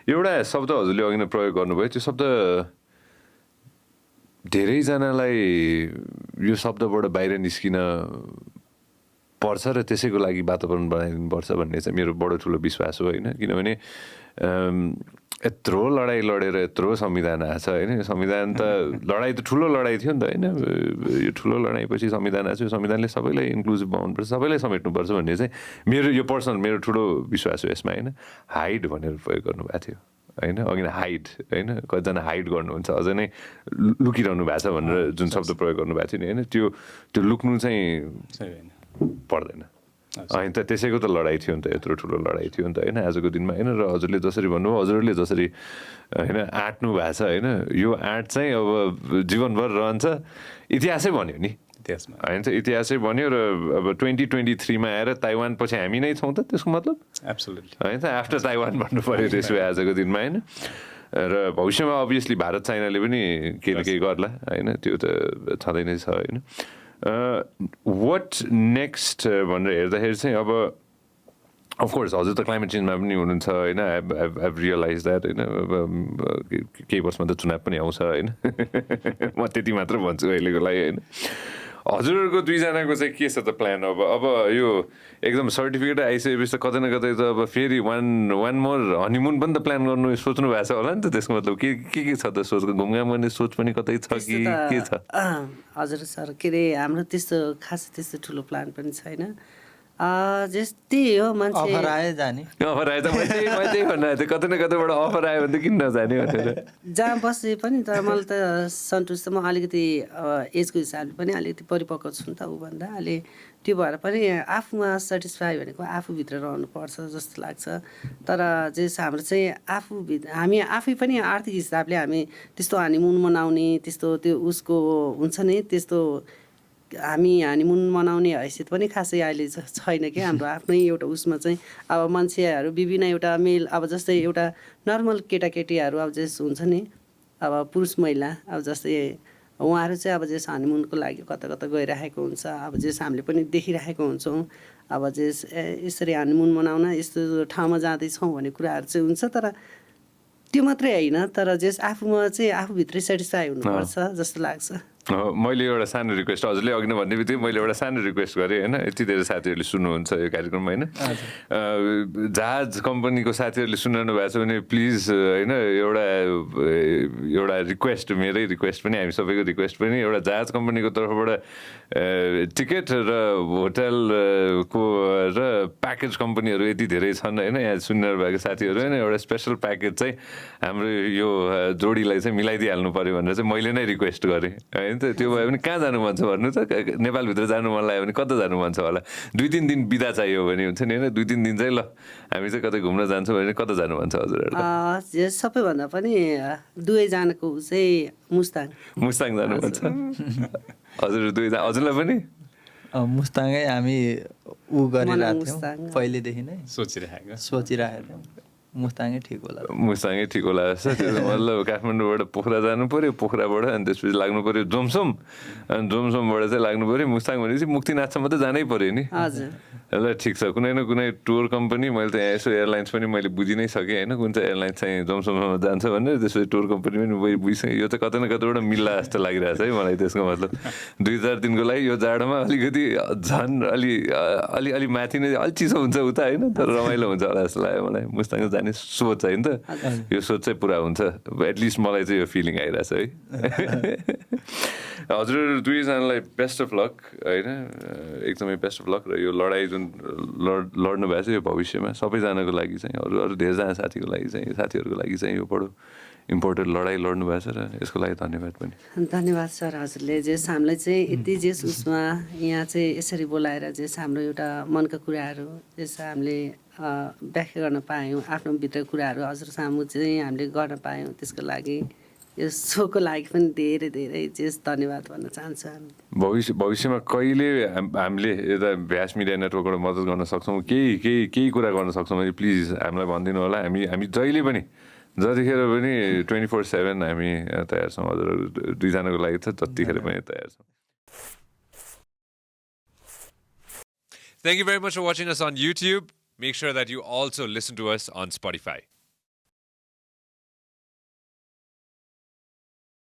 एउटा शब्द हजुरले अघि नै प्रयोग गर्नुभयो त्यो शब्द धेरैजनालाई यो शब्दबाट बाहिर निस्किन पर्छ र त्यसैको लागि वातावरण बनाइदिनुपर्छ भन्ने चाहिँ मेरो बडो ठुलो विश्वास हो होइन किनभने यत्रो लडाइँ लडेर यत्रो संविधान आएको छ होइन संविधान त लडाइँ त ठुलो लडाइँ थियो नि त होइन यो ठुलो लडाइँपछि संविधान आएको छ संविधानले सबैलाई इन्क्लुसिभ बनाउनुपर्छ सबैलाई समेट्नुपर्छ भन्ने चाहिँ मेरो यो पर्सनल मेरो ठुलो विश्वास हो यसमा होइन हाइड भनेर प्रयोग गर्नुभएको थियो होइन अघि नै हाइड होइन कतिजना हाइड गर्नुहुन्छ अझै नै लुकिरहनु भएको छ भनेर जुन शब्द प्रयोग गर्नुभएको थियो नि होइन त्यो लुक्नु चाहिँ पर्दैन होइन त त्यसैको त लडाइँ थियो नि त यत्रो ठुलो लडाइँ थियो नि त होइन आजको दिनमा होइन र हजुरले जसरी भन्नुभयो हजुरले जसरी होइन आँट्नु भएको छ होइन यो आँट चाहिँ अब जीवनभर रहन्छ इतिहासै भन्यो नि इतिहासमा होइन त इतिहासै भन्यो र अब 2023मा आएर ताइवान पछि हामी नै छौँ त त्यसको मतलब एब्सोल्युटली होइन त आफ्टर ताइवान भन्नु पऱ्यो त्यसो भए आजको दिनमा होइन र भविष्यमा अभियसली भारत चाइनाले पनि केही न केही गर्ला होइन त्यो त छँदै नै छ होइन वाट नेक्स्ट भनेर हेर्दाखेरि चाहिँ अब अफकोर्स हजुर त क्लाइमेट चेन्जमा पनि हुनुहुन्छ होइन आई रियलाइज द्याट होइन केही वर्षमा त चुनाव पनि आउँछ होइन म त्यति मात्र भन्छु अहिलेको लागि होइन हजुरहरूको दुईजनाको चाहिँ के छ त प्लान अब यो एकदम सर्टिफिकेट आइसकेपछि त कतै न कतै त अब फेरि वान मोर हनीमुन पनि त प्लान गर्नु सोच्नु भएको छ होला नि त त्यसको मतलब के छ त सोच घुमघाम गर्ने सोच पनि कतै छ कि के छ हजुर सर के अरे हाम्रो त्यस्तो खास त्यस्तो ठुलो प्लान पनि छैन जस्तै हो मान्छे अफर आयो जाने अफर आयो त मैले त्यही भन्नु थिएँ कतै न कतैबाट अफर आयो भने त किन नजाने भनेर जहाँ बसे पनि तर मलाई त सन्तुष्ट म अलिकति एजको हिसाबले पनि अलिकति परिपक्व छु नि त ऊभन्दा अहिले त्यो भएर पनि आफूमा सेटिस्फाई भनेको आफूभित्र रहनुपर्छ जस्तो लाग्छ तर जस हाम्रो चाहिँ आफूभित्र हामी आफै पनि आर्थिक हिसाबले हामी त्यस्तो हनीमुन मनाउने त्यस्तो त्यो उसको हुन्छ नि त्यस्तो हामी हनीमुन मनाउने हैसियत पनि खासै अहिले छैन कि हाम्रो आफ्नै एउटा उसमा चाहिँ अब मान्छेहरू विभिन्न एउटा मेल अब जस्तै एउटा नर्मल केटाकेटीहरू अब जस हुन्छ नि अब पुरुष महिला अब जस्तै उहाँहरू चाहिँ अब जस हनीमुनको लागि कता कता गइरहेको हुन्छ अब जस हामीले पनि देखिरहेको हुन्छौँ अब जस यसरी हनीमुन मनाउन यस्तो ठाउँमा जाँदैछौँ भन्ने कुराहरू चाहिँ हुन्छ तर त्यो मात्रै होइन तर जस आफूमा चाहिँ आफूभित्रै सेटिस्फाई हुनुपर्छ जस्तो लाग्छ मैले एउटा सानो रिक्वेस्ट हजुरले अघि नै भन्ने बित्तिकै मैले एउटा सानो रिक्वेस्ट गरेँ होइन यति धेरै साथीहरूले सुन्नुहुन्छ यो कार्यक्रममा होइन जहाज कम्पनीको साथीहरूले सुनिरहनु भएको छ भने प्लिज होइन एउटा रिक्वेस्ट मेरै रिक्वेस्ट पनि हामी सबैको रिक्वेस्ट पनि एउटा जहाज कम्पनीको तर्फबाट टिकट र होटलको र प्याकेज कम्पनीहरू यति धेरै छन् होइन यहाँ सुनिरहनु भएको साथीहरू होइन एउटा स्पेसल प्याकेज चाहिँ हाम्रो यो जोडीलाई चाहिँ मिलाइदिइहाल्नु पऱ्यो भनेर चाहिँ मैले नै रिक्वेस्ट गरेँ होइन त्यो भयो भने कहाँ जानु मन छ भन्नु त नेपालभित्र जानु मन लाग्यो भने कता जानु मन छ होला 2-3 दिन बिदा चाहियो भने हुन्छ नि होइन 2-3 दिन चाहिँ ल हामी चाहिँ कतै घुम्न जान्छौँ भने कता जानु मन छ हजुरहरू सबैभन्दा पनि दुवैजनाको चाहिँ मुस्ताङ जानु मन छ हजुर दुवैजना हजुरलाई पनि मुस्ताङै हामी ऊ गरिरहेको थियौँ पहिलेदेखि नै सोचिरहेको मुस्ताङै ठिक होला जस्तो त्यो मतलब काठमाडौँबाट पोखरा जानु पऱ्यो पोखराबाट अनि त्यसपछि लाग्नु पऱ्यो जोमसोम अनि जोमसोमबाट चाहिँ लाग्नु पऱ्यो मुस्ताङ भनेपछि मुक्तिनाथसम्म त जानै पऱ्यो नि ल ठिक छ कुनै न कुनै टुर कम्पनी मैले त यहाँ यसो एयरलाइन्स पनि मैले बुझि नै सकेँ होइन कुन चाहिँ एयरलाइन्स चाहिँ जोमसोमसम्म जान्छ भनेर त्यसपछि टुर कम्पनी पनि बुझिसकेँ यो त कतै न कतैबाट मिल्ला जस्तो लागिरहेछ है मलाई त्यसको मतलब 2-4 दिनको लागि यो जाडोमा अलिकति झन् अलि माथि नै अलि चिसो हुन्छ उता होइन तर रमाइलो हुन्छ होला जस्तो लाग्यो मलाई मुस्ताङ जाने सोच होइन त यो सोच चाहिँ पुरा हुन्छ एटलिस्ट मलाई चाहिँ यो फिलिङ आइरहेछ है हजुर दुईजनालाई बेस्ट अफ लक होइन एकदमै बेस्ट अफ लक र यो लडाइँ जुन लड्नु भएको छ यो भविष्यमा सबैजनाको लागि चाहिँ अरू धेरैजना साथीको लागि चाहिँ साथीहरूको लागि चाहिँ यो बडो इम्पोर्टेन्ट लडाइँ लड्नु भएको छ र यसको लागि धन्यवाद पनि धन्यवाद सर हजुरले जस हामीलाई चाहिँ यति जस उसमा यहाँ चाहिँ यसरी बोलाएर जस हाम्रो एउटा मनका कुराहरू जस हामीले व्याख्या गर्न पायौँ आफ्नो भित्र कुराहरू हजुर सामु चाहिँ हामीले गर्न पायौँ त्यसको लागि यो सोको लागि पनि धेरै धेरै जस धन्यवाद भन्न चाहन्छु हामी भविष्यमा कहिले हामीले यता भ्यास मिडिया नेटवर्कबाट मद्दत गर्न सक्छौँ केही कुरा गर्न सक्छौँ भने प्लिज हामीलाई भनिदिनु होला हामी जहिले पनि जतिखेर पनि 24/7 हामी तयार छौँ हजुरहरू दुईजनाको लागि त जतिखेर पनि तयार छौँ Thank you very much for watching us on YouTube. Make sure that you also listen to us on Spotify.